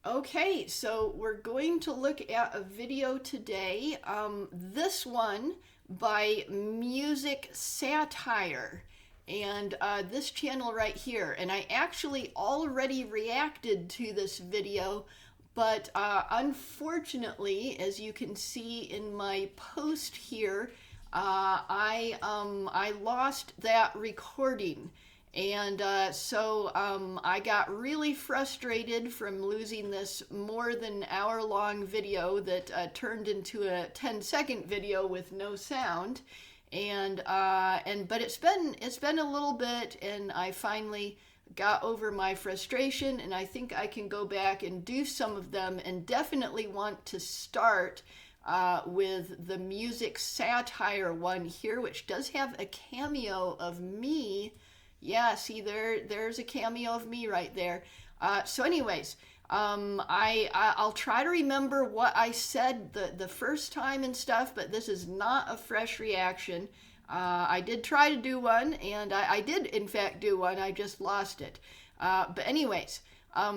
Okay, so we're going to look at a video today. This one by Music Satire, and this channel right here. And I actually already reacted to this video, but unfortunately, as you can see in my post here, I lost that recording. And so I got really frustrated from losing this more than hour-long video that turned into a 10-second video with no sound. But it's been a little bit, and I finally got over my frustration, and I think I can go back and do some of them, and definitely want to start with the Music Satire one here, which does have a cameo of me. Yeah, see, there's a cameo of me right there. So anyways, I'll try to remember what I said the first time and stuff, but this is not a fresh reaction. I did try to do one, and I did in fact do one. I just lost it. But anyways,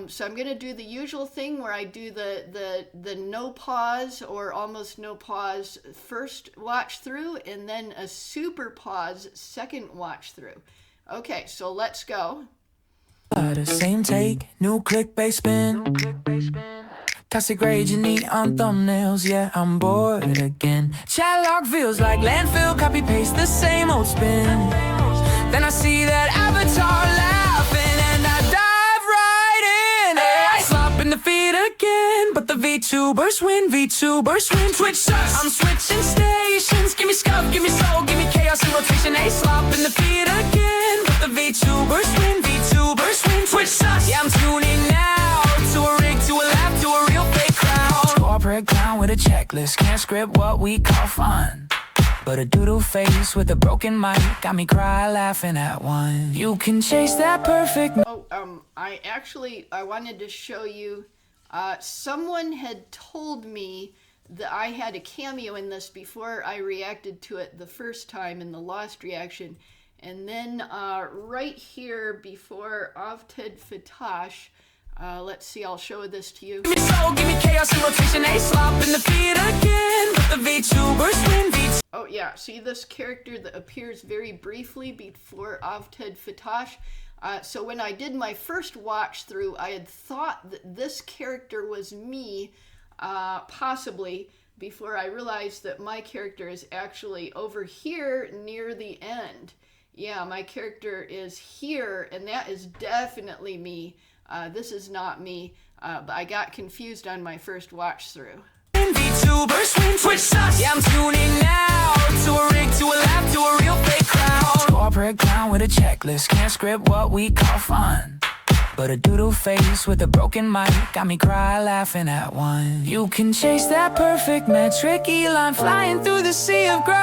so I'm gonna do the usual thing where I do the no pause or almost no pause first watch through, and then a super pause second watch through. Okay, so let's go. The same take, new clickbait spin. Toxic rage and neat on thumbnails, yeah, I'm bored again. Chat log feels like landfill, copy paste the same old spin. Then I see that avatar laughing and I dive right in. Hey, I slop in the feed again, but the VTubers win, VTubers win. Twitch sucks, I'm switching stations. Give me scuff, give me soul, give me chaos and rotation. Hey, slop in the feed again, but the VTubers win, VTubers win. Twitch sucks, yeah, I'm tuning now to a rig, to a lap, to a real fake crowd. Corporate clown with a checklist, can't script what we call fun. But a doodle face with a broken mic got me cry laughing at one. You can chase that perfect. I wanted to show you, someone had told me that I had a cameo in this before I reacted to it the first time in the Lost reaction. And then right here before Avted Fatash, let's see, I'll show this to you. Give me soul, give me chaos and rotation, a slop in the feed again, but the VTubers win, VTubers. Oh yeah, see this character that appears very briefly before Avted Fatash? So when I did my first watch through, I had thought that this character was me, possibly, before I realized that my character is actually over here near the end. Yeah, my character is here, and that is definitely me. This is not me, but I got confused on my first watch through. VTubers win, Twitch sucks. Yeah, I'm tuning now to a rig, to a lap, to a real fake crowd. Corporate clown with a checklist, can't script what we call fun. But a doodle face with a broken mic got me cry laughing at one. You can chase that perfect metric Elon flying through the sea of gold.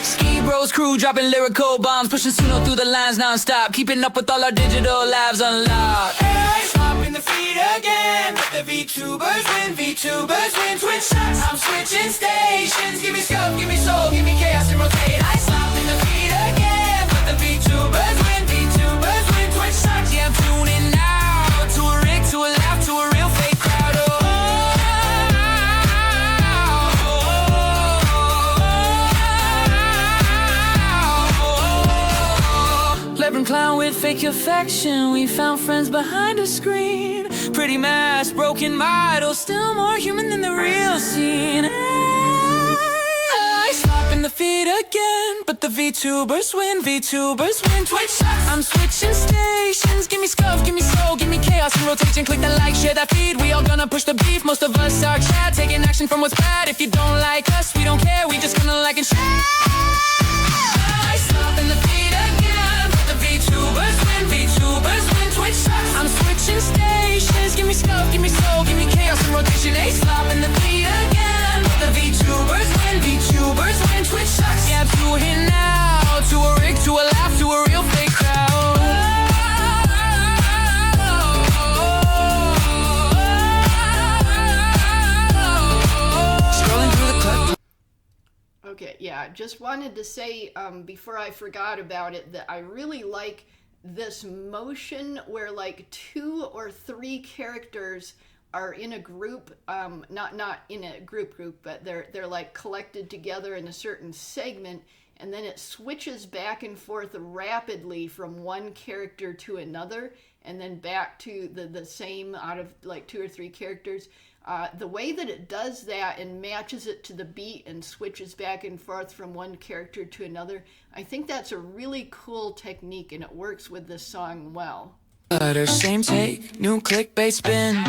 Skyebrows crew dropping lyrical bombs, pushing Suno through the lines non-stop, keeping up with all our digital lives unlocked. Hey, slop in the feed again, but the VTubers win, VTubers win. Twitch sucks, I'm switching stations. Give me scope, give me soul, give me chaos and rotate. I slop in the feed again, but the VTubers win, VTubers win. Twitch sucks, yeah, I'm tuning now to a rig, to a laugh, to a real fake crowd. Clever clown with fake affection, we found friends behind a screen. Pretty mask, broken model, still more human than the real scene. I slop in the feed again, but the VTubers win, VTubers win. Twitch sucks, I'm switching stations. Give me scuff, give me soul, give me chaos and rotation. Click that like, share that feed, we all gonna push the beef. Most of us are chat, taking action from what's bad. If you don't like us, we don't care, we just gonna like and share. I slop in the feed again, but the VTubers win, VTubers win. Twitch sucks, I'm switching stations. Give me scuff, give me soul, give me chaos and rotation. A slop in the feed again, but the VTubers win, VTubers win. Twitch sucks, yeah, I'm tuning now to a rig, to a laugh, to a real fake crowd. Scrolling through the clip. Okay, yeah, just wanted to say before I forgot about it that I really like this motion where like 2 or 3 characters are in a group, not in a group, but they're like collected together in a certain segment, and then it switches back and forth rapidly from one character to another, and then back to the same out of like 2 or 3 characters. The way that it does that and matches it to the beat and switches back and forth from one character to another, I think that's a really cool technique, and it works with this song well. Same take, new clickbait spin.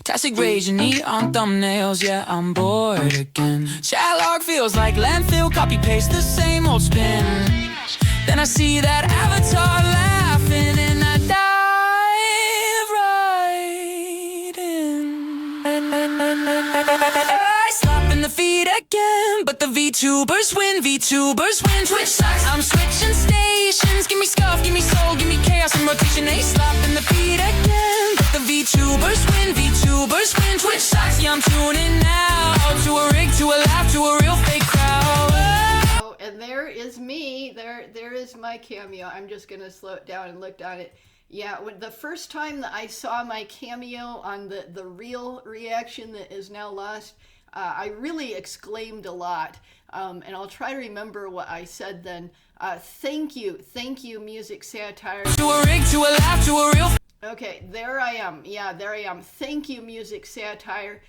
Tastic rage and neon thumbnails, yeah, I'm bored again. Chat log feels like landfill, copy paste the same old spin. Then I see that avatar laughing and I dive right in. I slop in the feed again, but the VTubers win, Twitch sucks, I'm switching stations. Give me scuff, give me soul, give me chaos and rotation. They slop in the feed again, but the VTubers win, Twitch sucks. Yeah, I'm tuning now to a rig, to a laugh, to a real fake crowd. Oh, and there is me, there is my cameo. I'm just gonna slow it down and look at it. Yeah, when the first time that I saw my cameo on the real reaction that is now lost, I really exclaimed a lot, and I'll try to remember what I said then. Thank you, music satire. To a rig, to a laugh, to a real. Okay, there I am. Yeah, there I am. Thank you, music satire.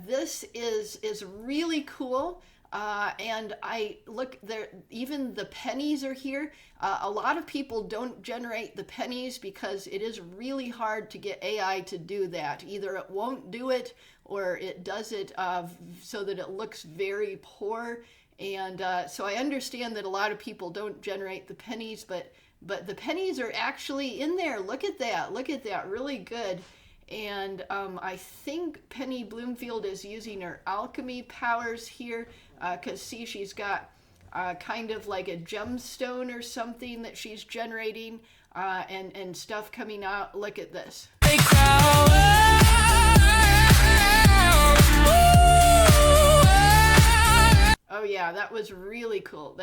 This is really cool. And I look there, even the pennies are here. A lot of people don't generate the pennies because it is really hard to get AI to do that. Either it won't do it or it does it so that it looks very poor. And so I understand that a lot of people don't generate the pennies, but the pennies are actually in there. Look at that, really good. And I think Penny Bloomfield is using her alchemy powers here, because see, she's got kind of like a gemstone or something that she's generating, and stuff coming out. Look at this. Oh yeah, that was really cool.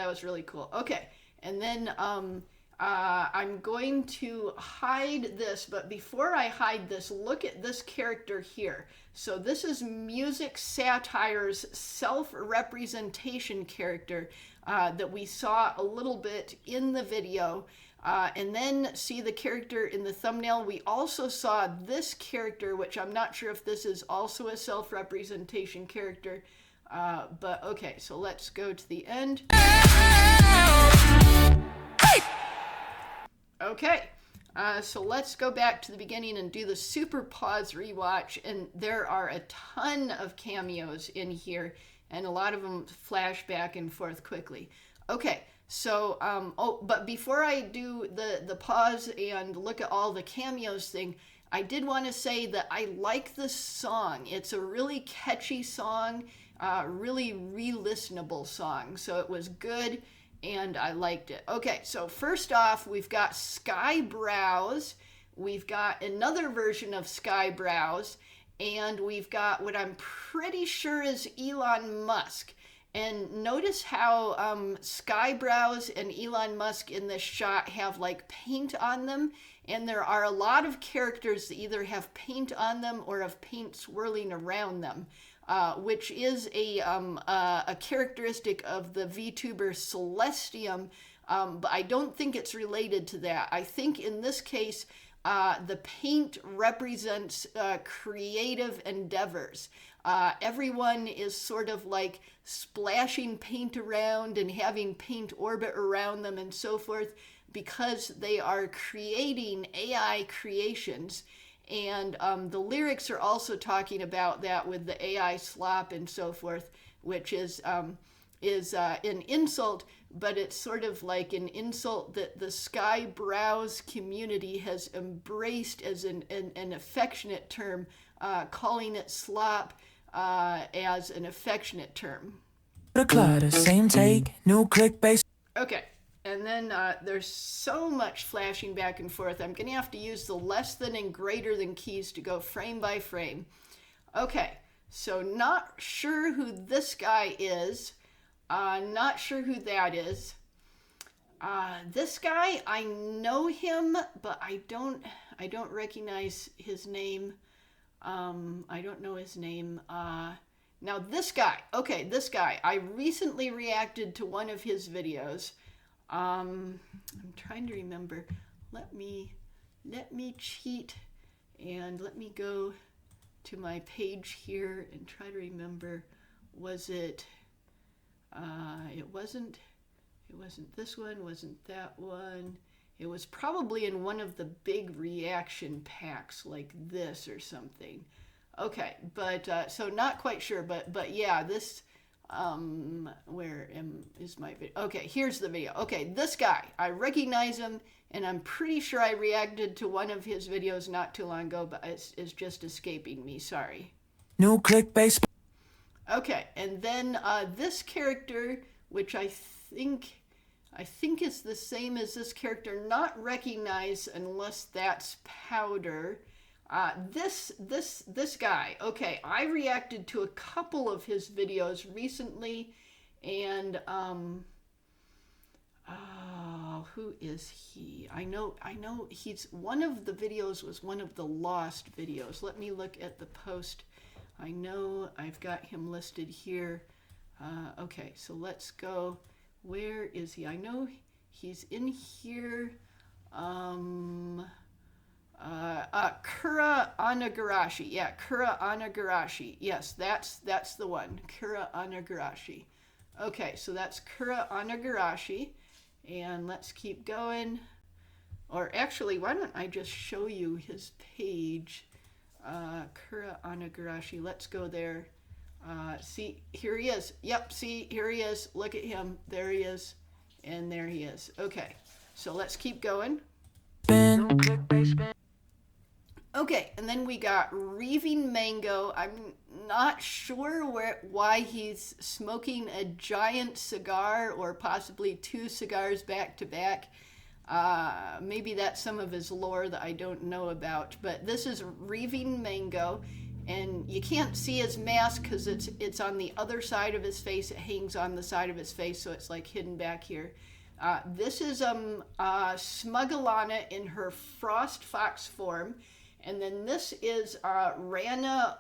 Okay, and then I'm going to hide this, but before I hide this, look at this character here. So this is Music Satire's self-representation character that we saw a little bit in the video. And then see the character in the thumbnail. We also saw this character, which I'm not sure if this is also a self-representation character. But okay, so let's go to the end. Okay, so let's go back to the beginning and do the super pause rewatch, and there are a ton of cameos in here, and a lot of them flash back and forth quickly. Okay, so, but before I do the pause and look at all the cameos thing, I did want to say that I like this song. It's a really catchy song, really re-listenable song, so it was good. And I liked it. Okay, so first off, we've got Skyebrows. We've got another version of Skyebrows. And we've got what I'm pretty sure is Elon Musk. And notice how Skyebrows and Elon Musk in this shot have like paint on them. And there are a lot of characters that either have paint on them or have paint swirling around them. Which is a characteristic of the VTuber Celestium, but I don't think it's related to that. I think in this case, the paint represents creative endeavors. Everyone is sort of like splashing paint around and having paint orbit around them and so forth because they are creating AI creations. And the lyrics are also talking about that with the AI slop and so forth, which is an insult, but it's sort of like an insult that the Skyebrows community has embraced as an affectionate term, calling it slop as an affectionate term. Same take, new clickbait. Okay. And then there's so much flashing back and forth. I'm going to have to use the less than and greater than keys to go frame by frame. Okay, so not sure who this guy is. Not sure who that is. This guy, I know him, but I don't recognize his name. I don't know his name. Now this guy, okay, this guy, I recently reacted to one of his videos. I'm trying to remember. Let me cheat and let me go to my page here and try to remember. Was it, it wasn't this one, wasn't that one. It was probably in one of the big reaction packs like this or something. Okay, but so not quite sure, but yeah, this, is my video? Okay, here's the video. Okay, this guy, I recognize him, and I'm pretty sure I reacted to one of his videos not too long ago, but it's just escaping me, sorry. New clickbait. Okay, and then this character, which I think it's the same as this character, not recognized unless that's Powder. This guy, okay, I reacted to a couple of his videos recently, and who is he? I know he's, one of the videos was one of the lost videos. Let me look at the post. I know I've got him listed here. Okay, so let's go. Where is he? I know he's in here. Kura Anagarashi. Yeah, Kura Anagarashi. Yes, that's the one. Kura Anagarashi. Okay, so that's Kura Anagarashi. And let's keep going. Or actually, why don't I just show you his page? Kura Anagarashi. Let's go there. See, here he is. Yep, see, here he is. Look at him. There he is. And there he is. Okay, so let's keep going. Okay, and then we got Reeving Mango. I'm not sure why he's smoking a giant cigar, or possibly two cigars back to back. Maybe that's some of his lore that I don't know about. But this is Reeving Mango, and you can't see his mask because it's on the other side of his face. It hangs on the side of his face, so it's like hidden back here. This is Smuggalana in her Frost Fox form. And then this is Rana,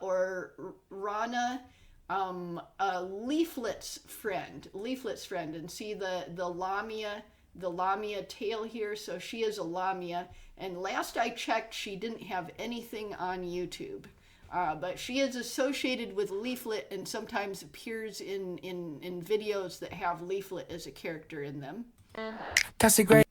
Leaflet's friend. And see the Lamia tail here, so she is a Lamia. And last I checked, she didn't have anything on YouTube. But she is associated with Leaflet and sometimes appears in videos that have Leaflet as a character in them. That's a great.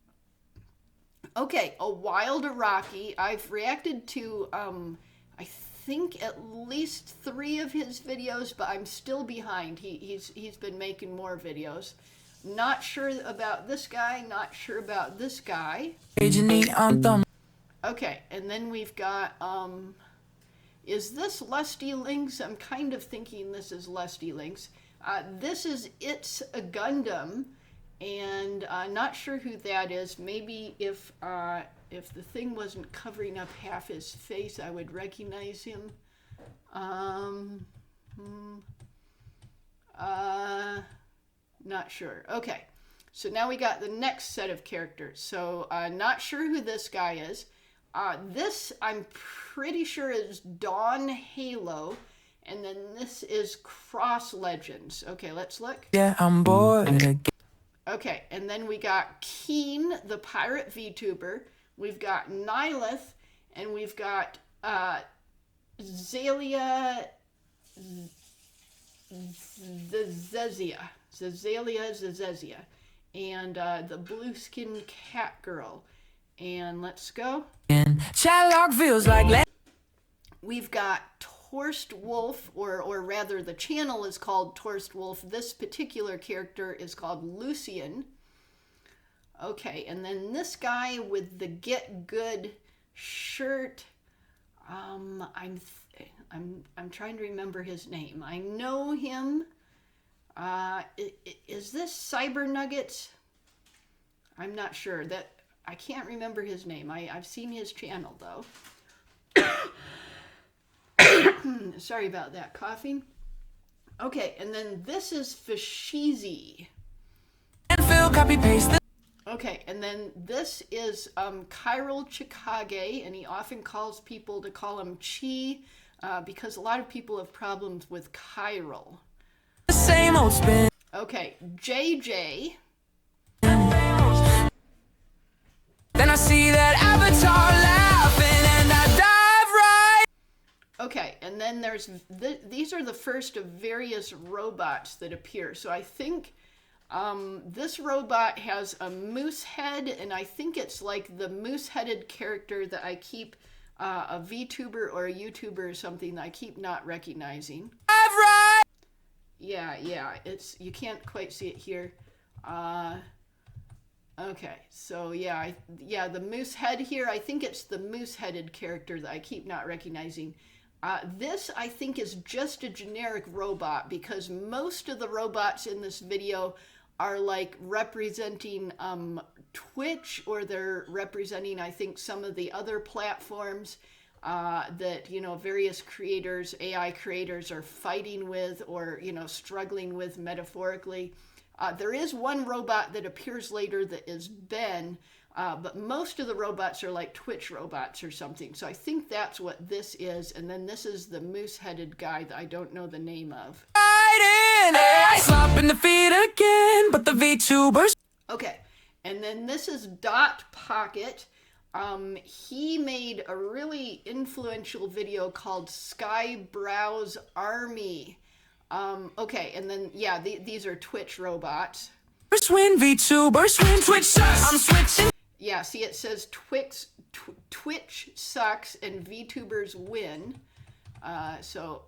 Okay, a Wild Iraqi. I've reacted to, I think at least 3 of his videos, but I'm still behind. He's been making more videos. Not sure about this guy, not sure about this guy. Okay, and then we've got, is this Lusty Links? I'm kind of thinking this is Lusty Links. This is It's a Gundam. And not sure who that is. Maybe if the thing wasn't covering up half his face, I would recognize him. Not sure. Okay, so now we got the next set of characters. So not sure who this guy is. This I'm pretty sure is Dawn Halo. And then this is Cross Legends. Okay, let's look. Yeah, I'm bored again. Okay, and then we got Keen, the pirate VTuber. We've got Nihilith, and we've got Zalia Zazezia, and the blue skin cat girl. And let's go. Shylock feels like. We've got Torst Wolf, or rather the channel is called Torst Wolf. This particular character is called Lucian. Okay, and then this guy with the Get Good shirt, I'm trying to remember his name. I know him. Is this Cyber Nuggets? I'm not sure. I can't remember his name. I've seen his channel though. Sorry about that coughing. Okay, and then this is Fashizi. Okay, and then this is Chiral Chikage, and he often calls people to call him Chi because a lot of people have problems with chiral. The same old spin. Okay, JJ. Then I see that avatar laughing and I dive right. Okay, and then there's these are the first of various robots that appear. So I think this robot has a moose head, and I think it's like the moose-headed character that I keep a VTuber or a YouTuber or something that I keep not recognizing. Dive right. Yeah, it's, you can't quite see it here. Okay, so yeah, the moose head here, I think it's the moose-headed character that I keep not recognizing. This, I think, is just a generic robot because most of the robots in this video are like representing Twitch, or they're representing, I think, some of the other platforms that, you know, various creators, AI creators, are fighting with or, you know, struggling with metaphorically. There is one robot that appears later that is Ben, but most of the robots are like Twitch robots or something. So I think that's what this is. And then this is the moose-headed guy that I don't know the name of. Right in. I slop in the feet again, but the VTubers. Okay, and then this is Dot Pocket. He made a really influential video called Skyebrows Army. Okay, and then, yeah, these are Twitch robots. Win VTubers win. Twitch sucks. I'm switching. Yeah, see, it says Twitch sucks and VTubers win.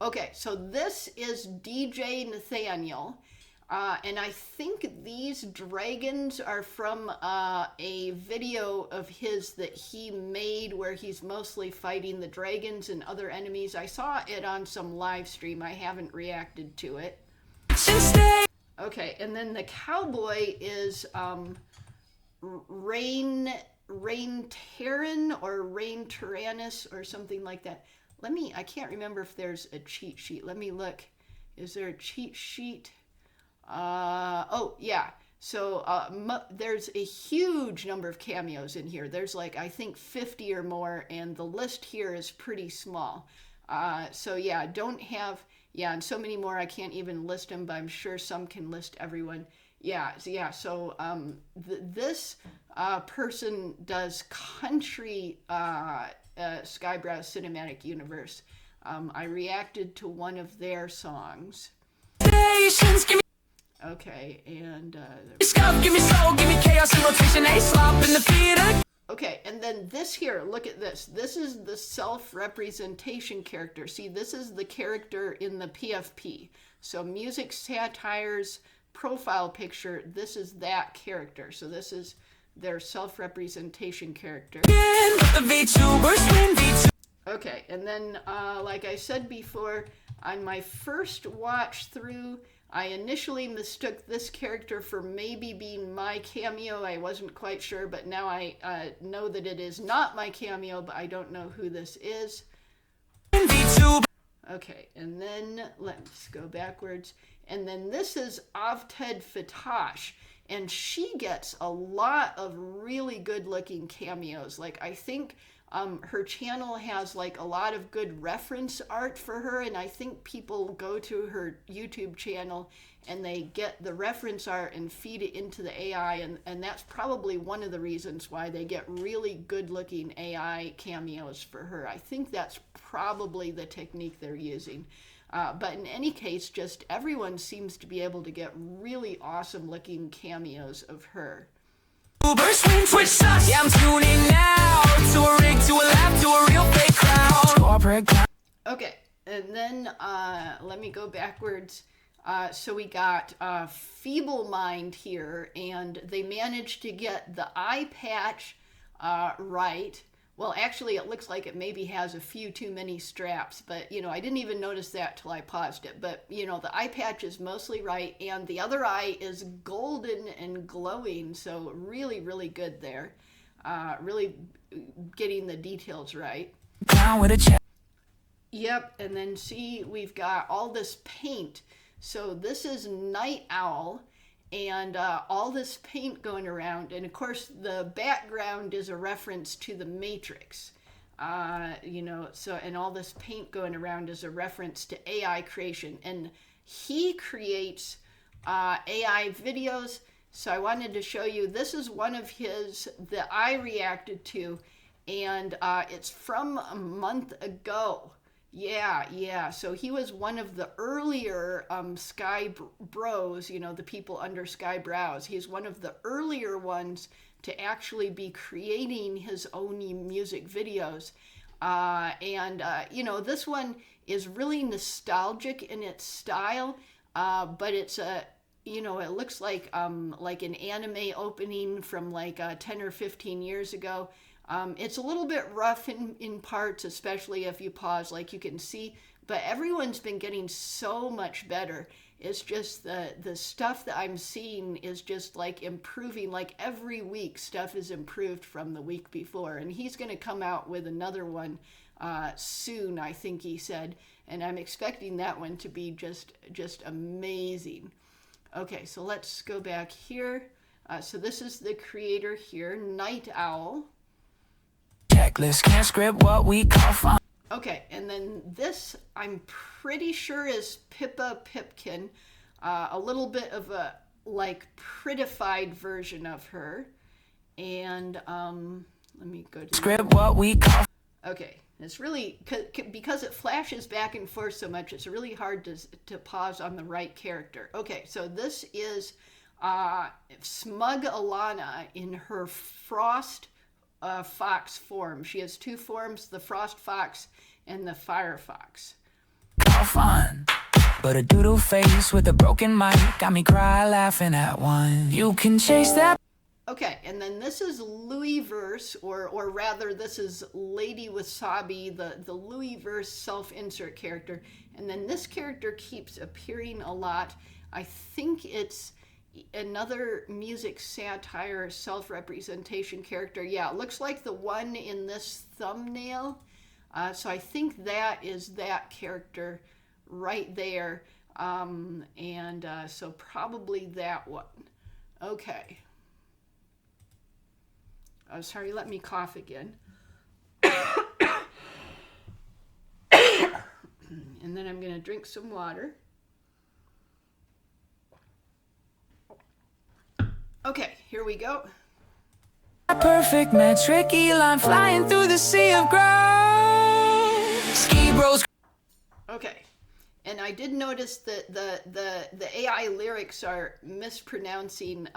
Okay, so this is DJ Nathaniel. And I think these dragons are from a video of his that he made where he's mostly fighting the dragons and other enemies. I saw it on some live stream. I haven't reacted to it. Okay, and then the cowboy is Rain Terran or Rain Tyrannus or something like that. I can't remember if there's a cheat sheet. Let me look. Is there a cheat sheet? Oh, yeah. So there's a huge number of cameos in here. There's like, I think 50 or more, and the list here is pretty small. So yeah, and so many more, I can't even list them, but I'm sure some can list everyone. So this person does country Skyebrows Cinematic Universe. I reacted to one of their songs. Okay, and give me soul, give me chaos and rotation, a slop in the feet. Okay, and then this here, look at this. This is the self-representation character. See, this is the character in the PFP. So Music Satire's profile picture, this is that character. So this is their self-representation character. Okay, and then like I said before, on my first watch through, I initially mistook this character for maybe being my cameo. I wasn't quite sure, but now I know that it is not my cameo, but I don't know who this is. Okay, and then let's go backwards. And then this is Avted Fatash, and she gets a lot of really good-looking cameos. Like, I think her channel has like a lot of good reference art for her, and I think people go to her YouTube channel and they get the reference art and feed it into the AI, and that's probably one of the reasons why they get really good looking AI cameos for her. I think that's probably the technique they're using. But in any case, just everyone seems to be able to get really awesome looking cameos of her. Yeah, I'm tuning now to a rig, to a lap, to a real fake crowd. Okay, and then let me go backwards. So we got Feeble Mind here, and they managed to get the eye patch right. Well, actually, it looks like it maybe has a few too many straps, but, you know, I didn't even notice that till I paused it. But, you know, the eye patch is mostly right, and the other eye is golden and glowing, so really, really good there. Really getting the details right. Yep, and then see, we've got all this paint. So this is Night Owl, and all this paint going around. And of course, the background is a reference to the Matrix. So, and all this paint going around is a reference to AI creation. And he creates AI videos. So I wanted to show you, this is one of his that I reacted to, and it's from a month ago. Yeah. So he was one of the earlier Skyebrows, the people under Skyebrows. He's one of the earlier ones to actually be creating his own music videos. This one is really nostalgic in its style, but it's it looks like an anime opening from like 10 or 15 years ago. It's a little bit rough in parts, especially if you pause, like you can see, but everyone's been getting so much better. It's just the stuff that I'm seeing is just like improving. Like every week stuff is improved from the week before, and he's going to come out with another one soon, I think he said, and I'm expecting that one to be just amazing. Okay, so let's go back here. So this is the creator here, Night Owl. Checklist can't script what we call fun. Okay, and then this I'm pretty sure is Pippa Pipkin, a little bit of a like prettified version of her. And let me go to script what we call. Okay, it's really because it flashes back and forth so much. It's really hard to pause on the right character. Okay, so this is Smug Alana in her Frost Fox form. She has two forms, the Frost Fox and the Fire Fox. Fun, but a doodle face with a broken mic got me cry laughing at one. You can chase that. Okay, and then this is Louisverse, or rather this is Lady Wasabi, the Louisverse self-insert character. And then this character keeps appearing a lot. I think it's another music satire self-representation character. Yeah, it looks like the one in this thumbnail. So I think that is that character right there. So probably that one. Okay. Oh, sorry, let me cough again. And then I'm going to drink some water. Okay, here we go. Perfect metric, Elon flying through the sea of growth. Skyebrows. Okay, and I did notice that the AI lyrics are mispronouncing.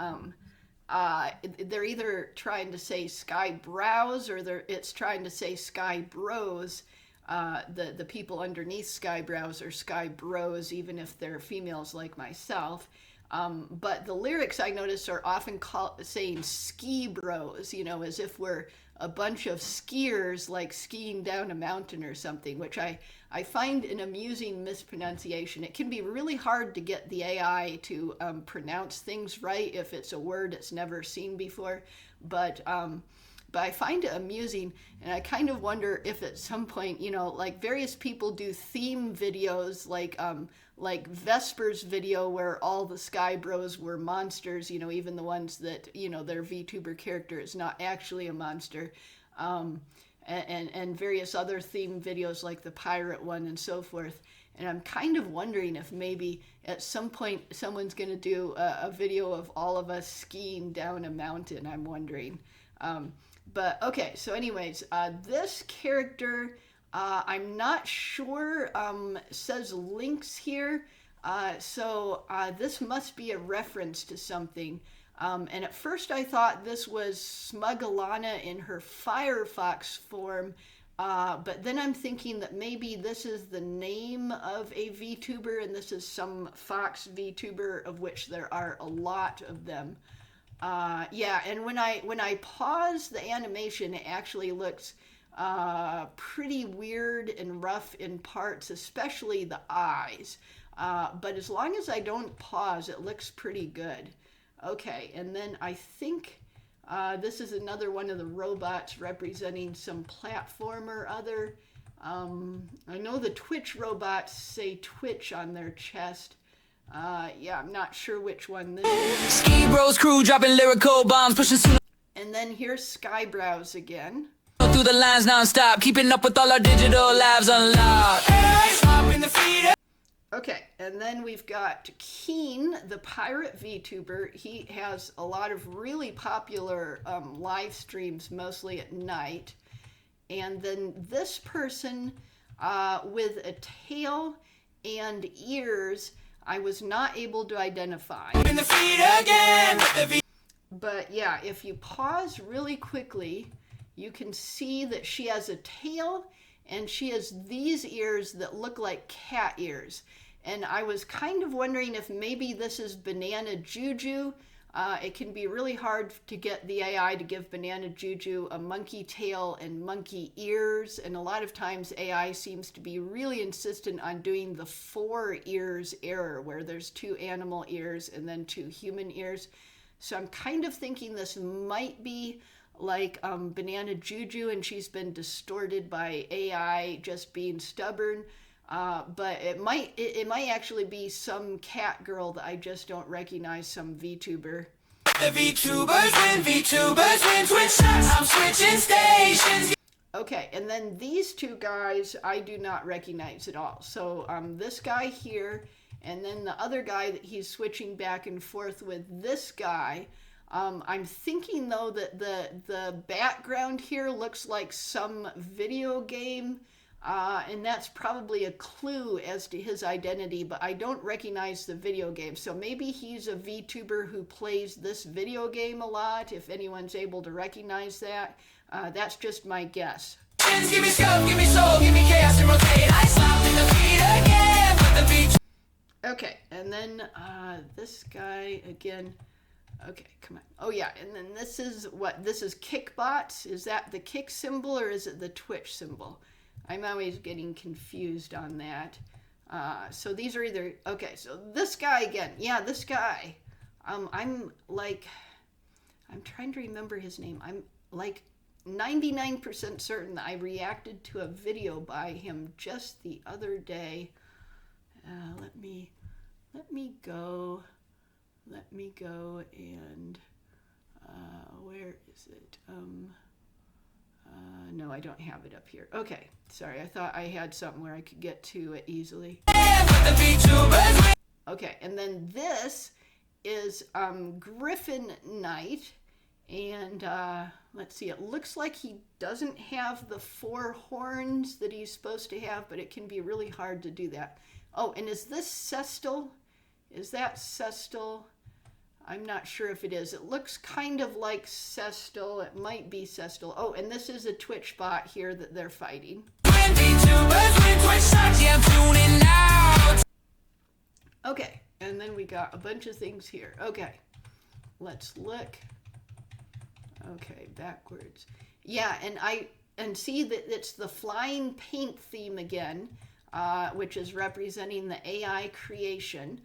They're either trying to say Skyebrows or it's trying to say Skyebros. The people underneath Skyebrows are Skyebros, even if they're females like myself. But the lyrics I notice are often saying ski bros, as if we're a bunch of skiers like skiing down a mountain or something, which I find an amusing mispronunciation. It can be really hard to get the AI to pronounce things right if it's a word it's never seen before. But I find it amusing, and I kind of wonder if at some point, like various people do theme videos, like Vesper's video where all the Skyebros were monsters, even the ones that, their VTuber character is not actually a monster, and various other theme videos like the pirate one and so forth. And I'm kind of wondering if maybe at some point someone's going to do a video of all of us skiing down a mountain, I'm wondering. But okay, so anyways, this character, I'm not sure, says links here. So this must be a reference to something. And at first I thought this was Smug Alana in her Firefox form. But then I'm thinking that maybe this is the name of a VTuber, and this is some Fox VTuber, of which there are a lot of them. Yeah, and when I pause the animation, it actually looks pretty weird and rough in parts, especially the eyes. But as long as I don't pause, it looks pretty good. Okay, and then I think this is another one of the robots representing some platform or other. I know the Twitch robots say Twitch on their chest. Yeah, I'm not sure which one this is. Skyebrows crew dropping lyrical bombs, pushing soon And then here's Skyebrows again. through the lines non-stop, keeping up with all our digital lives unlocked. Hey, slop in the feet. Okay, and then we've got Keen, the pirate VTuber. He has a lot of really popular live streams, mostly at night. And then this person with a tail and ears, I was not able to identify. In the feet again. But yeah, if you pause really quickly, you can see that she has a tail and she has these ears that look like cat ears. And I was kind of wondering if maybe this is Banana Juju. It can be really hard to get the AI to give Banana Juju a monkey tail and monkey ears. And a lot of times AI seems to be really insistent on doing the 4 ears error, where there's 2 animal ears and then 2 human ears. So I'm kind of thinking this might be like Banana Juju, and she's been distorted by AI just being stubborn. But it might actually be some cat girl that I just don't recognize, some VTuber. The VTubers win, switch shots, I'm switching stations. Okay, and then these 2 guys I do not recognize at all. So this guy here, and then the other guy that he's switching back and forth with, this guy. I'm thinking though that the background here looks like some video game. And that's probably a clue as to his identity, but I don't recognize the video game. So maybe he's a VTuber who plays this video game a lot, if anyone's able to recognize that. That's just my guess. Give me scope, give me soul, give me chaos and rotate. I slop in the feet again with the beat. Okay, and then this guy again. Okay, come on. Oh yeah, and then this is what? This is Kickbots. Is that the kick symbol or is it the Twitch symbol? I'm always getting confused on that. So these are either, okay, so this guy again. Yeah, this guy. I'm trying to remember his name. I'm like 99% certain that I reacted to a video by him just the other day. Let me go and, where is it? No, I don't have it up here. Okay, sorry, I thought I had something where I could get to it easily. Okay, and then this is Griffin Knight, and let's see, it looks like he doesn't have the 4 horns that he's supposed to have, but it can be really hard to do that. Oh, and is this Cestal? Is that Cestal? I'm not sure if it is. It looks kind of like Cestal. It might be Cestal. Oh, and this is a Twitch bot here that they're fighting. Okay, and then we got a bunch of things here. Okay, let's look. Okay, backwards. Yeah, and see that it's the flying paint theme again, which is representing the AI creation.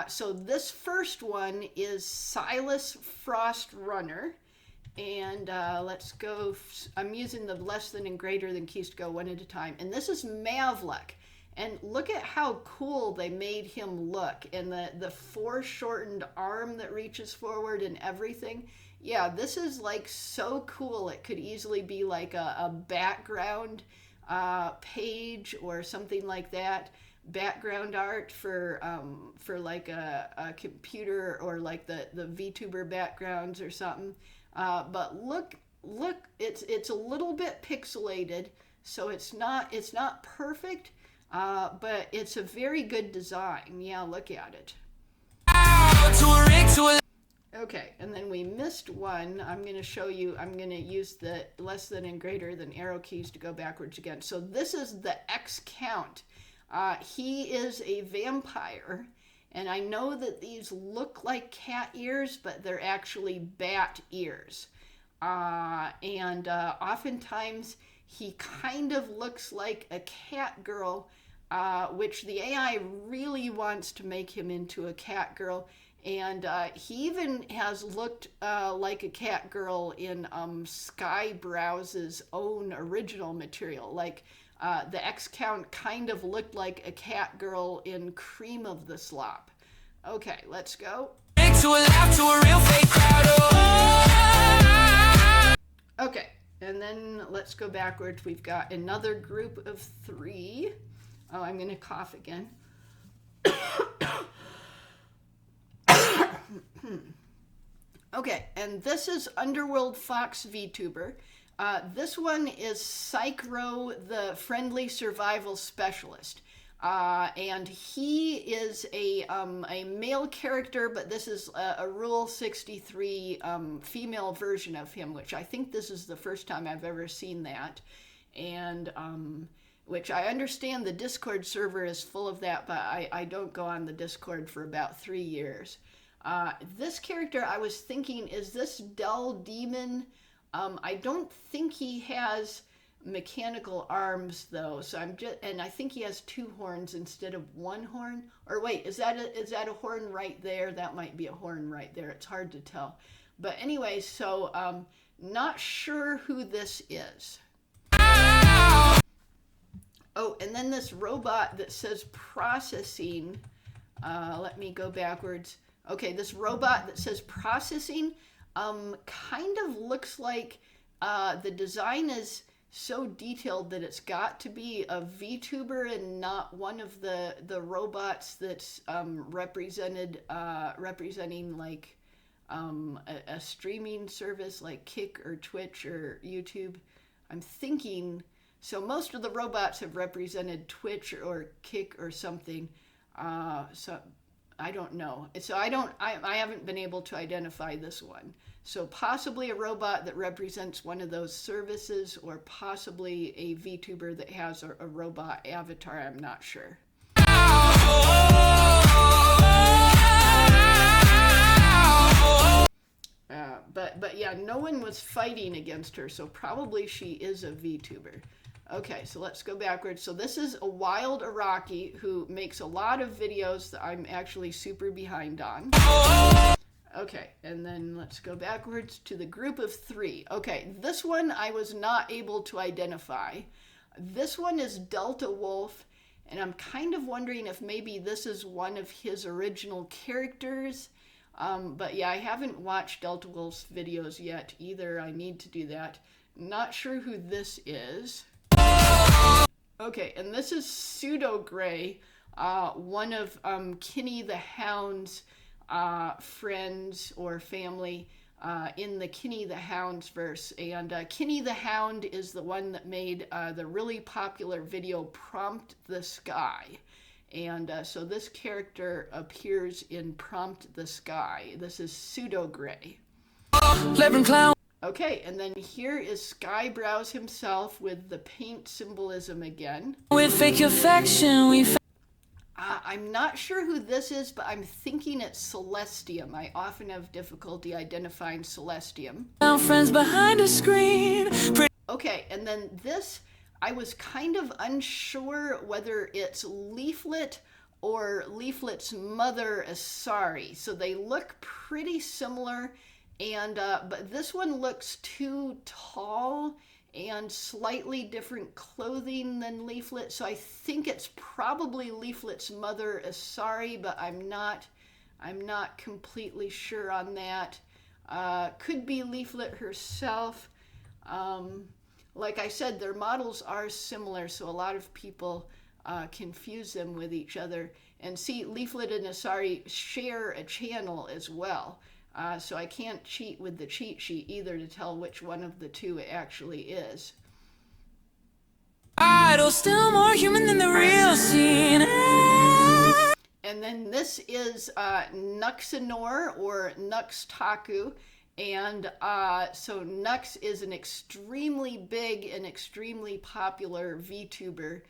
So this first one is Silas Frost Runner, and let's go. I'm using the less than and greater than keys to go one at a time. And this is Mavlik, and look at how cool they made him look, and the foreshortened arm that reaches forward and everything. Yeah, this is like so cool. It could easily be like a background page or something like that. Background art for like a computer, or like the VTuber backgrounds or something. But look, it's a little bit pixelated, so it's not perfect, but it's a very good design. Yeah, look at it. Okay, and then we missed one. I'm going to show you. I'm going to use the less than and greater than arrow keys to go backwards again. So this is the X count. He is a vampire, and I know that these look like cat ears, but they're actually bat ears. And oftentimes he kind of looks like a cat girl, which the AI really wants to make him into a cat girl. And he even has looked like a cat girl in Skyebrows' own original material. Like the X count kind of looked like a cat girl in Cream of the Slop. Okay, let's go. To a laugh, to a real fake crowd. Oh. Okay, and then let's go backwards. We've got another group of 3. Oh, I'm going to cough again. Okay, and this is Underworld Fox VTuber. This one is Psychro, the Friendly Survival Specialist. And he is a male character, but this is a Rule 63 female version of him, which I think this is the first time I've ever seen that. And which I understand the Discord server is full of that, but I don't go on the Discord for about 3 years. This character, I was thinking, is this Dull Demon? I don't think he has mechanical arms though, so and I think he has 2 horns instead of 1 horn. Or wait, is that a horn right there? That might be a horn right there. It's hard to tell. But anyway, so not sure who this is. Oh, and then this robot that says processing. Let me go backwards. Okay, this robot that says processing kind of looks like the design is so detailed that it's got to be a VTuber and not one of the robots that's representing like a streaming service like Kick or Twitch or YouTube. I'm thinking, so most of the robots have represented Twitch or Kick or something. So I don't know. So I haven't been able to identify this one. So possibly a robot that represents one of those services, or possibly a VTuber that has a robot avatar. I'm not sure. But yeah, no one was fighting against her, so probably she is a VTuber. Okay, so let's go backwards. So this is a Wild Iraqi who makes a lot of videos that I'm actually super behind on. Okay, and then let's go backwards to the group of 3. Okay, this one I was not able to identify. This one is Delta Wolf, and I'm kind of wondering if maybe this is one of his original characters. But yeah, I haven't watched Delta Wolf's videos yet either. I need to do that. Not sure who this is. Okay, and this is Pseudo Gray, one of Kinney the Hound's friends or family in the Kinney the Hound's verse. And Kinney the Hound is the one that made the really popular video Prompt the Sky. And so this character appears in Prompt the Sky. This is Pseudo Gray. Okay, and then here is Skyebrows himself with the paint symbolism again. With fake affection, we I'm not sure who this is, but I'm thinking it's Celestium. I often have difficulty identifying Celestium. found friends behind a screen. Okay, and then this, I was kind of unsure whether it's Leaflet or Leaflet's mother, Asari. So they look pretty similar. And but this one looks too tall and slightly different clothing than Leaflet, so I think it's probably Leaflet's mother, Asari, but I'm not completely sure on that. Could be Leaflet herself. Like I said, their models are similar, so a lot of people confuse them with each other. And see, Leaflet and Asari share a channel as well. So I can't cheat with the cheat sheet either to tell which one of the 2 it actually is. Idol, still more human than the real scene. And then this is Nuxanor or Nuxtaku. And so Nux is an extremely big and extremely popular VTuber.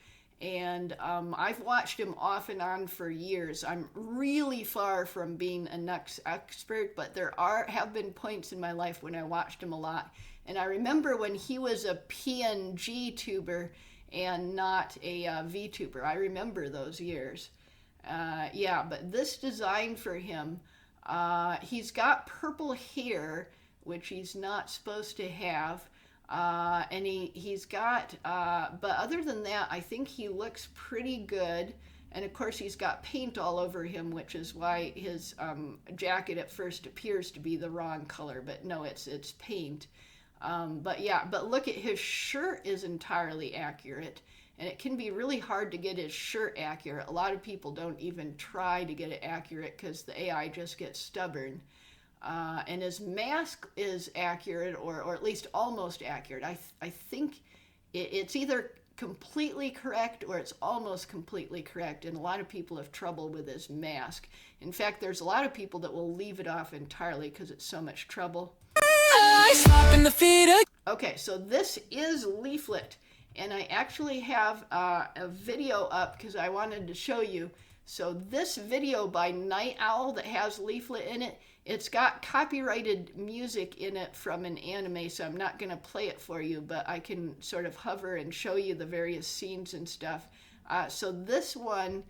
And I've watched him off and on for years. I'm really far from being a Nux expert, but there have been points in my life when I watched him a lot. And I remember when he was a PNG tuber and not a VTuber. I remember those years. Yeah, but this design for him, he's got purple hair, which he's not supposed to have. And he's got, but other than that, I think he looks pretty good. And of course he's got paint all over him, which is why his jacket at first appears to be the wrong color, but no, it's paint. But yeah, but look at his shirt is entirely accurate, and it can be really hard to get his shirt accurate. A lot of people don't even try to get it accurate because the AI just gets stubborn. And his mask is accurate, or at least almost accurate. I think it's either completely correct or it's almost completely correct, and a lot of people have trouble with his mask. In fact, there's a lot of people that will leave it off entirely because it's so much trouble. Okay, so this is Leaflet, and I actually have a video up because I wanted to show you. So this video by Night Owl that has Leaflet in it, it's got copyrighted music in it from an anime, so I'm not going to play it for you, but I can sort of hover and show you the various scenes and stuff. So this one,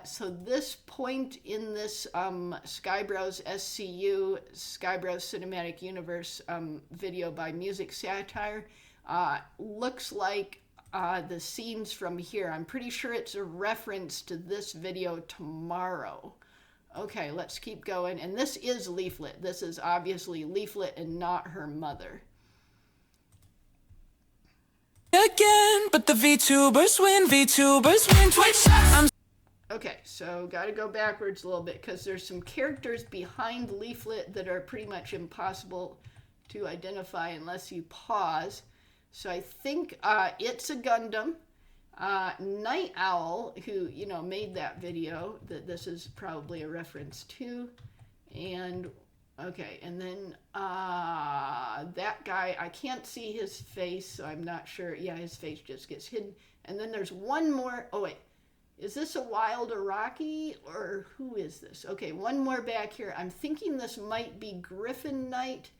so this point in this Skyebrows SCU, Skyebrows Cinematic Universe video by Music Satire, looks like the scenes from here. I'm pretty sure it's a reference to this video tomorrow. Okay, let's keep going. And this is Leaflet. This is obviously Leaflet and not her mother. Again, but the VTubers win Twitch. Okay, so got to go backwards a little bit because there's some characters behind Leaflet that are pretty much impossible to identify unless you pause. So I think it's a Gundam. Night Owl, who, you know, made that video that this is probably a reference to. And, okay, and then that guy, I can't see his face, so I'm not sure. Yeah, his face just gets hidden. And then there's one more. Oh, wait. Is this a Wild Iraqi, or who is this? Okay, one more back here. I'm thinking this might be Griffin Knight.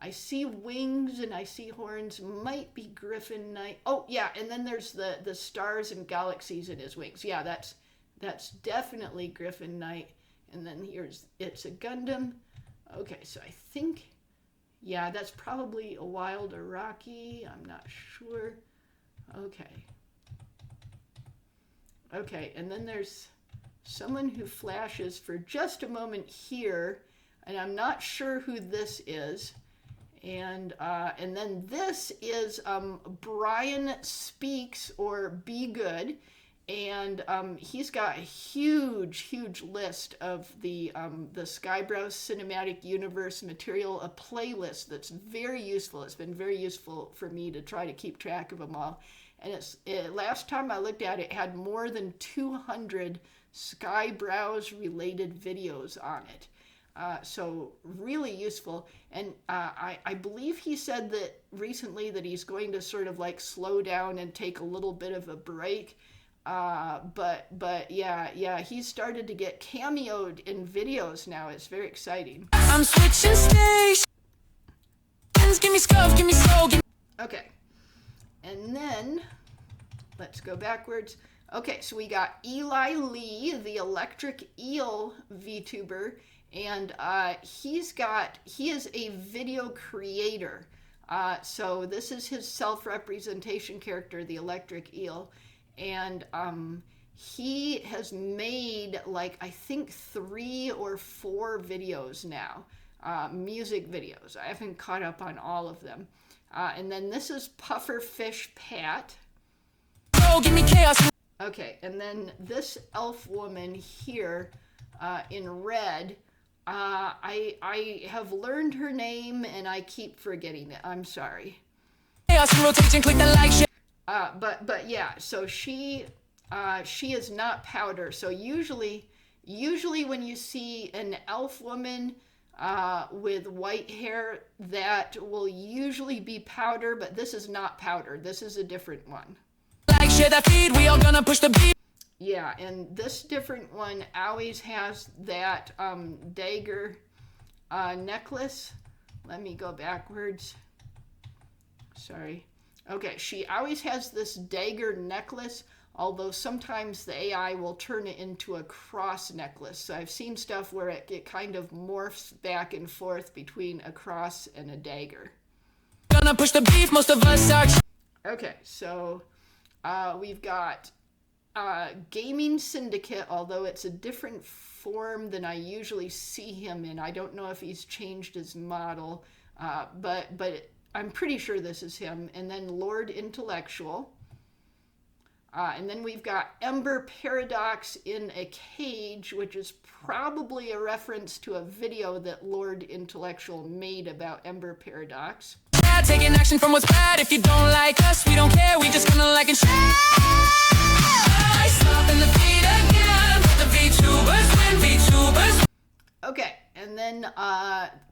I see wings and I see horns. Might be Griffin Knight. Oh, yeah, and then there's the stars and galaxies in his wings. Yeah, that's definitely Griffin Knight. And then here's it's a Gundam. Okay, so I think, yeah, that's probably a Wild Iraqi. I'm not sure. Okay. Okay, and then there's someone who flashes for just a moment here, and I'm not sure who this is. And then this is Brian Speaks, or Be Good, and he's got a huge list of the Skyebrows Cinematic Universe material, a playlist that's very useful. It's been very useful for me to try to keep track of them all. And last time I looked at it, it had more than 200 Skyebrows related videos on it. So really useful. And I believe he said that recently that he's going to sort of like slow down and take a little bit of a break. But yeah, he's started to get cameoed in videos now. It's very exciting. I'm switching stations. Give me scope, give me soul. Okay. And then, let's go backwards. Okay, so we got Eli Lee, the Electric Eel VTuber, and he is a video creator. So this is his self-representation character, the Electric Eel, and he has made, like, I think 3 or 4 videos now, music videos. I haven't caught up on all of them. And then this is Pufferfish Pat. Oh, give me chaos. Okay, and then this elf woman here in red, I have learned her name and I keep forgetting it. I'm sorry. Chaos rotation, click the like shit. But yeah, so she is not powder. So usually when you see an elf woman with white hair, that will usually be powder, but this is not powder. This is a different one. Like, share that feed, we all gonna push the beat. Yeah, and this different one always has that dagger necklace. Let me go backwards. Sorry. Okay, she always has this dagger necklace, although sometimes the AI will turn it into a cross necklace. So I've seen stuff where it kind of morphs back and forth between a cross and a dagger. Gonna push the beef, most of us are. Okay, so we've got Gaming Syndicate, although it's a different form than I usually see him in. I don't know if he's changed his model, but I'm pretty sure this is him. And then Lord Intellectual. And then we've got Ember Paradox in a cage, which is probably a reference to a video that Lord Intellectual made about Ember Paradox. Taking action from what's bad. If you don't like us, we don't care. We just gonna like and share. Stop in the feet again. The VTubers win. VTubers. Okay, and then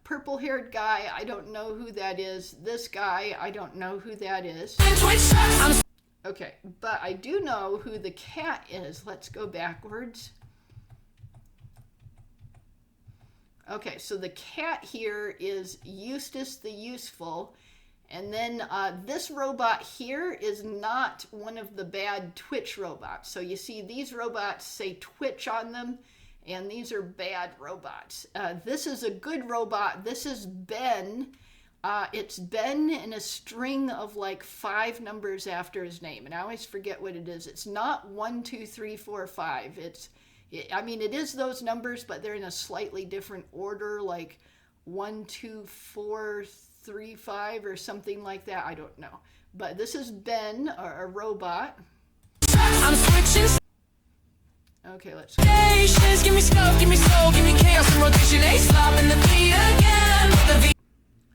purple-haired guy, I don't know who that is. This guy, I don't know who that is. Okay, but I do know who the cat is. Let's go backwards. Okay, so the cat here is Eustace the Useful. And then this robot here is not one of the bad Twitch robots. So you see these robots say Twitch on them, and these are bad robots. This is a good robot. This is Ben. It's Ben in a string of like 5 numbers after his name. And I always forget what it is. It's not 1, 2, 3, 4, 5. I mean, it is those numbers, but they're in a slightly different order, like 1, 2, 4, 3, 5 or something like that. I don't know. But this is Ben, a robot. I'm switching. Okay, let's go. Give me scope, give me soul, give me chaos and rotation. A slop in the beat again.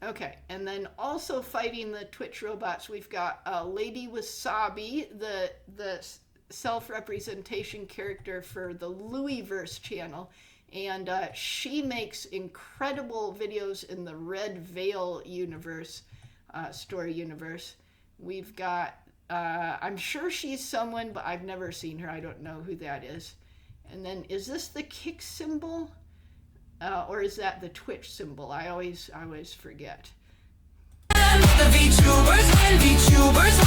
Okay, and then also fighting the Twitch robots, we've got Lady Wasabi, the self-representation character for the Louisverse channel. And she makes incredible videos in the Red Veil universe, story universe. We've got, I'm sure she's someone, but I've never seen her. I don't know who that is. And then, is this the kick symbol? Or is that the Twitch symbol? I always forget. The VTubers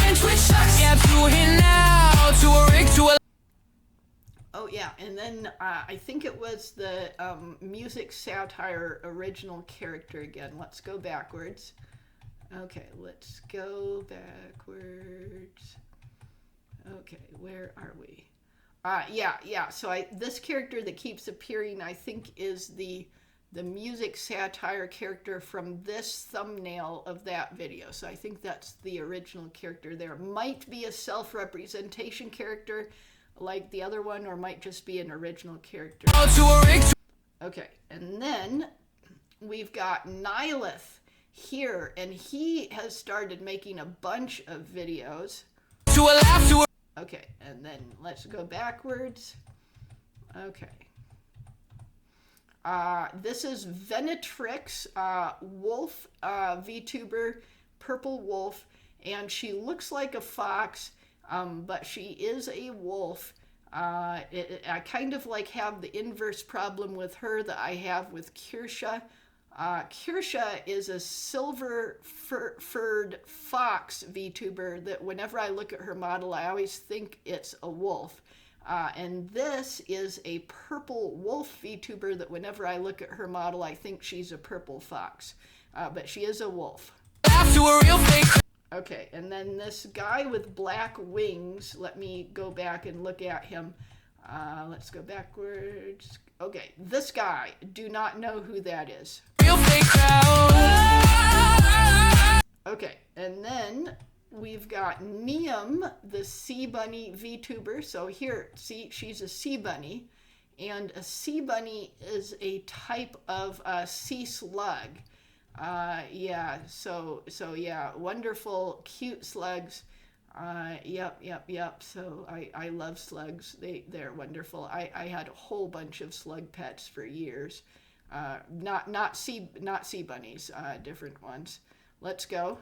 when Twitch sucks. Yeah, to a hit now, to a rig, to a... Oh yeah, and then I think it was the music satire original character again. Let's go backwards. Okay, let's go backwards. Okay, where are we? Yeah. So this character that keeps appearing, I think, is the music satire character from this thumbnail of that video. So I think that's the original character. There might be a self-representation character like the other one, or might just be an original character. Okay, and then we've got Nihilith here, and he has started making a bunch of videos. Okay, and then let's go backwards. Okay. This is Venetrix, wolf VTuber, purple wolf, and she looks like a fox, but she is a wolf. I kind of like have the inverse problem with her that I have with Kirsha. Kirsha is a silver furred fox VTuber that whenever I look at her model, I always think it's a wolf. And this is a purple wolf VTuber that whenever I look at her model, I think she's a purple fox. But she is a wolf. Okay, and then this guy with black wings, let me go back and look at him. Let's go backwards. Okay, this guy, do not know who that is. Okay, and then we've got Neum, the sea bunny VTuber. So here, see, she's a sea bunny, and a sea bunny is a type of sea slug. Yeah, so yeah, wonderful, cute slugs. Yep. So I love slugs. They're wonderful. I had a whole bunch of slug pets for years. Not sea bunnies, different ones. Let's go.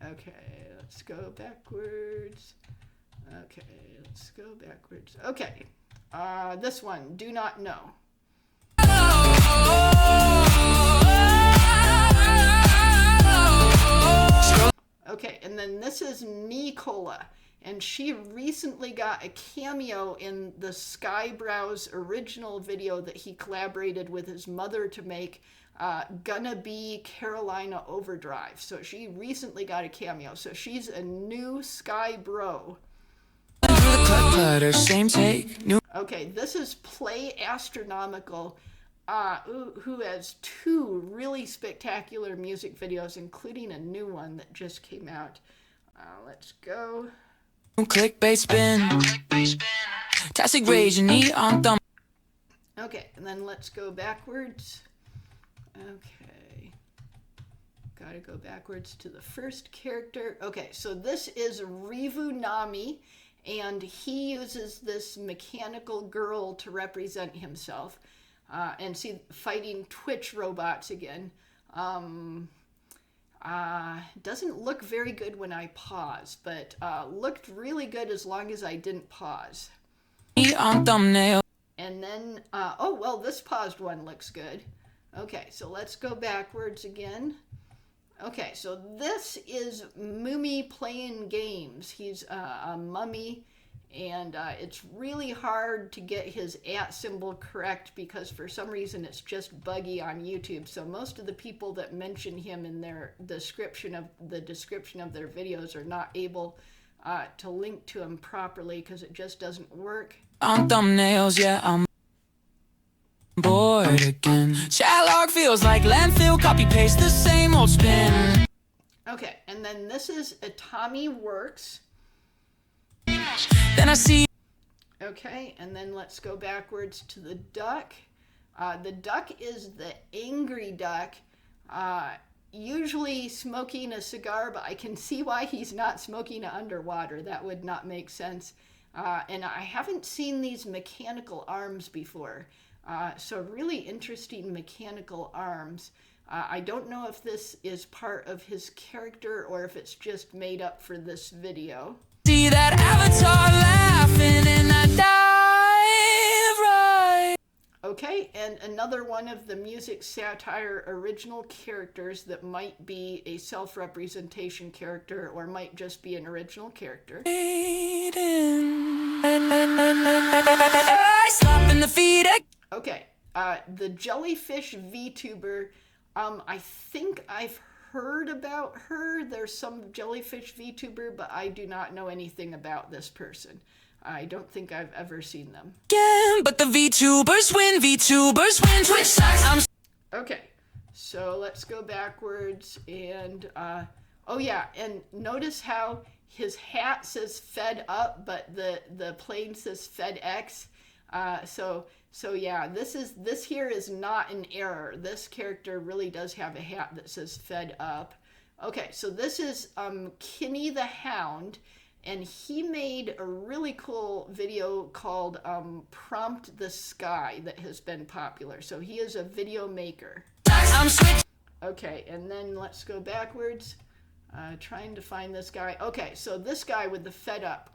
Okay, let's go backwards. Okay, let's go backwards. Okay, this one, do not know. Okay, and then this is Nicola, and she recently got a cameo in the Skyebrows original video that he collaborated with his mother to make, Gonna Be Carolina Overdrive. So she recently got a cameo, so she's a new Skybro. clutter, same take, new. Okay, this is Play Astronomical, who has 2 really spectacular music videos, including a new one that just came out. Let's go. Clickbait spin. Tastic rage and neon thumb. Okay, and then let's go backwards. Okay. Gotta go backwards to the first character. Okay, so this is Rivu Nami, and he uses this mechanical girl to represent himself. And see, fighting Twitch robots again. Doesn't look very good when I pause, but looked really good as long as I didn't pause. On thumbnail. And then, oh, well, this paused one looks good. Okay, so let's go backwards again. Okay, so this is Mummy playing games. He's a mummy, and it's really hard to get his @ symbol correct because for some reason it's just buggy on YouTube. So most of the people that mention him in their description of their videos are not able to link to him properly because it just doesn't work. On thumbnails, yeah, I'm bored again. Chat log feels like landfill, copy paste the same old spin. Okay, and then this is Atami Works. Then I see. Okay, and then let's go backwards to the duck. The duck is the angry duck, usually smoking a cigar, but I can see why he's not smoking it underwater. That would not make sense. And I haven't seen these mechanical arms before. So really interesting mechanical arms. I don't know if this is part of his character or if it's just made up for this video. See that avatar laughing and I dive right. Okay, and another one of the music satire original characters that might be a self-representation character or might just be an original character. Slop in the feet. Okay, the jellyfish VTuber, I think I've heard about her. There's some jellyfish VTuber, but I do not know anything about this person. I don't think I've ever seen them. Again, but the VTubers win, Twitch sucks. Okay, so let's go backwards and, oh yeah, and notice how his hat says Fed Up, but the plane says FedEx. So yeah, this here is not an error. This character really does have a hat that says Fed Up. Okay, so this is Kinney the Hound, and he made a really cool video called Prompt the Sky that has been popular. So he is a video maker. Okay, and then let's go backwards. Trying to find this guy. Okay, so this guy with the Fed Up,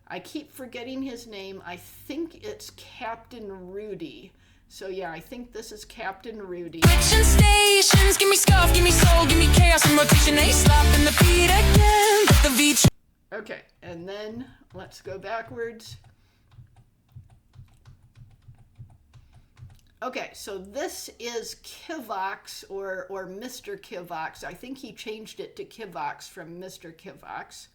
I keep forgetting his name. I think it's Captain Rudy. So yeah, I think this is Captain Rudy. Switching stations, give me scuff, give me soul, give me chaos and rotation. A slop in the feet again, but the V. Okay, and then let's go backwards. Okay, so this is Kivox or Mr. Kivox. I think he changed it to Kivox from Mr. Kivox.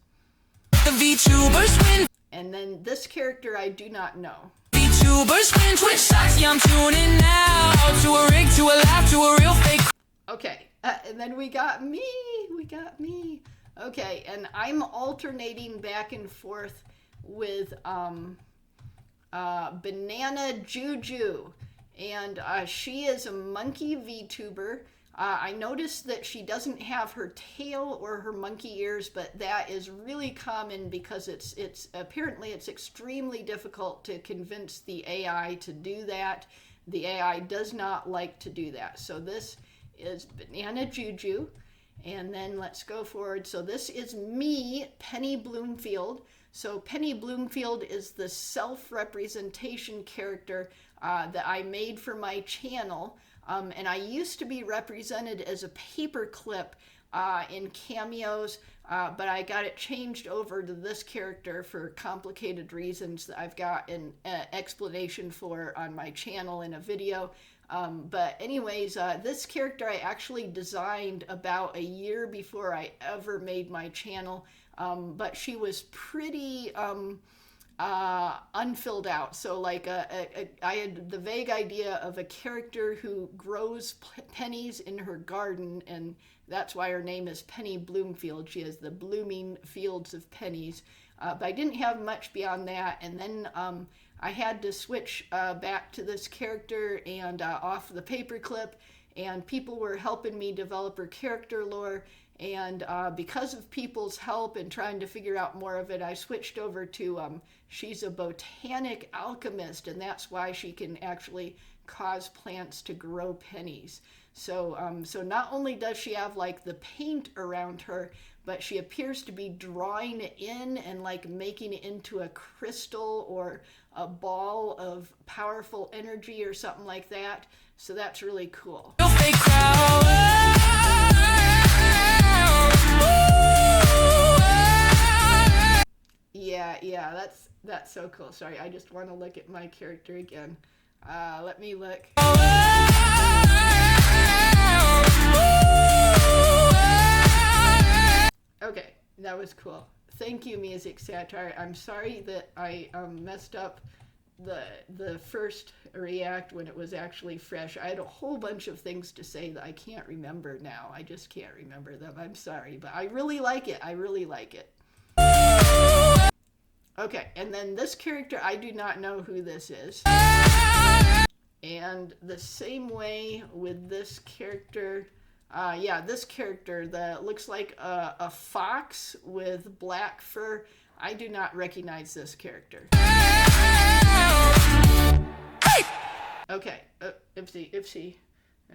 The VTubers win. And then this character I do not know. VTubers win, Twitch sucks. Yeah, I'm tuning now. To a rig, to a laugh, to a real fake. Okay, and then we got me. Okay, and I'm alternating back and forth with Banana Juju. And she is a monkey VTuber. I noticed that she doesn't have her tail or her monkey ears, but that is really common because it's apparently it's extremely difficult to convince the AI to do that. The AI does not like to do that. So this is Banana Juju. And then let's go forward. So this is me, Penny Bloomfield. So Penny Bloomfield is the self-representation character that I made for my channel. And I used to be represented as a paperclip in cameos, but I got it changed over to this character for complicated reasons that I've got an explanation for on my channel in a video. But anyways, this character I actually designed about a year before I ever made my channel. But she was pretty unfilled out. So like I had the vague idea of a character who grows pennies in her garden, and that's why her name is Penny Bloomfield. She has the blooming fields of pennies. But I didn't have much beyond that. And then I had to switch back to this character and off the paperclip, and people were helping me develop her character lore. And because of people's help and trying to figure out more of it, I switched over to she's a botanic alchemist, and that's why she can actually cause plants to grow pennies. So not only does she have like the paint around her, but she appears to be drawing it in and like making it into a crystal or a ball of powerful energy or something like that. So that's really cool. Yeah, that's so cool. Sorry, I just want to look at my character again. Let me look. Okay, that was cool. Thank you, Music Satire. I'm sorry that I messed up the first react when it was actually fresh. I had a whole bunch of things to say that I can't remember now. I just can't remember them. I'm sorry, but I really like it. I really like it. Okay, and then this character, I do not know who this is. And the same way with this character, this character that looks like a fox with black fur. I do not recognize this character. Okay, Ipsy.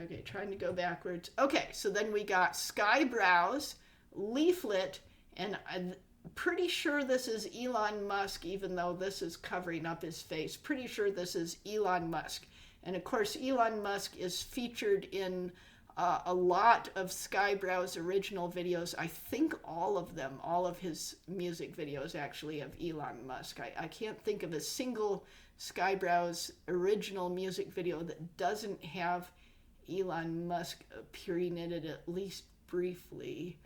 Okay, trying to go backwards. Okay, so then we got Skyebrows, Leaflet, and I'm pretty sure this is Elon Musk, even though this is covering up his face. Pretty sure this is Elon Musk. And of course, Elon Musk is featured in a lot of Skyebrows original videos. I think all of them, all of his music videos actually have Elon Musk. I can't think of a single Skyebrows original music video that doesn't have Elon Musk appearing in it at least briefly.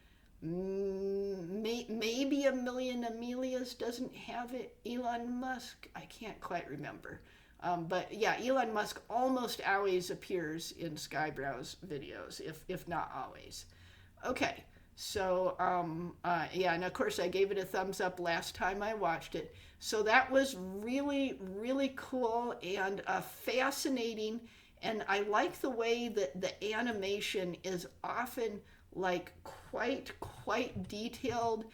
Maybe A Million Amelias doesn't have it. Elon Musk, I can't quite remember. But yeah, Elon Musk almost always appears in Skyebrows videos, if not always. Okay, so and of course I gave it a thumbs up last time I watched it. So that was really, really cool and fascinating, and I like the way that the animation is often like quite detailed.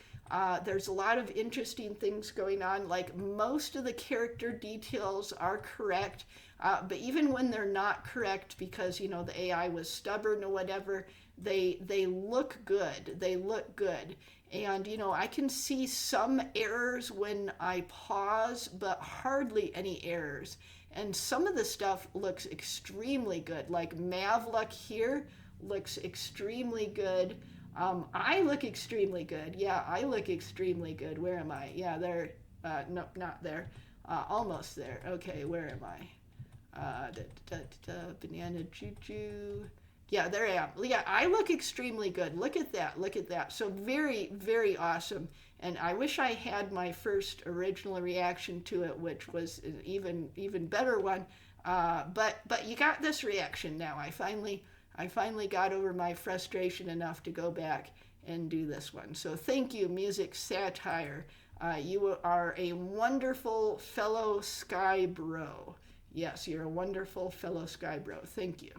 There's a lot of interesting things going on. Like most of the character details are correct, but even when they're not correct, because you know the AI was stubborn or whatever, they look good. They look good, and you know I can see some errors when I pause, but hardly any errors. And some of the stuff looks extremely good. Like Mavluck here looks extremely good. I look extremely good. Yeah, I look extremely good. Where am I? Yeah, there. Nope, not there. Almost there. Okay, where am I? Banana Juju. Yeah, there I am. Yeah, I look extremely good. Look at that. Look at that. So very, very awesome. And I wish I had my first original reaction to it, which was an even better one. But you got this reaction now. I finally got over my frustration enough to go back and do this one. So thank you, Music Satire. You are a wonderful fellow Skybro. Yes, you're a wonderful fellow Skybro. Thank you.